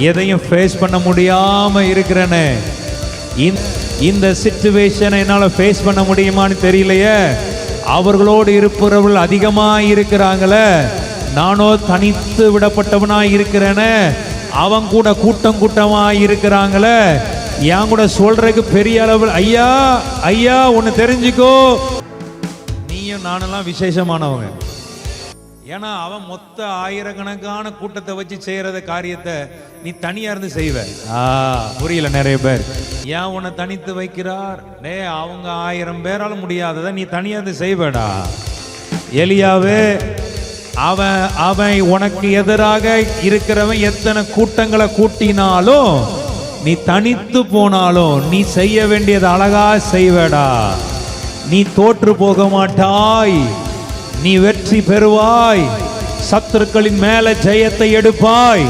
எதையும் ஃபேஸ் பண்ண முடியாம இருக்கிறேன்னு, இந்த சிச்சுவேஷனை என்னால் ஃபேஸ் பண்ண முடியுமான்னு தெரியலையே, அவர்களோடு இருப்பவர்கள் அதிகமாக இருக்கிறாங்களே, நானோ தனித்து விடப்பட்டவனா இருக்கிறேன்னு, அவன் கூட கூட்டம் கூட்டமா இருக்கிறாங்களே, என் கூட சொல்றதுக்கு பெரிய அளவில் ஐயா ஐயா ஒன்று தெரிஞ்சுக்கோ, நீயும் நானெல்லாம் விசேஷமானவங்க. ஏன்னா அவன் மொத்த ஆயிரக்கணக்கான கூட்டத்தை வச்சு செய்யறத காரியத்தை நீ தனியா இருந்து செய்வ. புரியல நிறைய பேர். ஏன் உன்னை தனித்து வைக்கிறார்? அவங்க 1000 பேரால முடியாததை நீ தனியா இருந்து செய்வடா. எலியாவே, அவன் உனக்கு எதிராக இருக்கிறவன் எத்தனை கூட்டங்களை கூட்டினாலும், நீ தனித்து போனாலும் நீ செய்ய வேண்டியது அழகா செய்வடா. நீ தோற்று போக மாட்டாய், நீ வெற்றி பெறுவாய், சத்துருக்களின் மேல ஜெயத்தை எடுப்பாய்.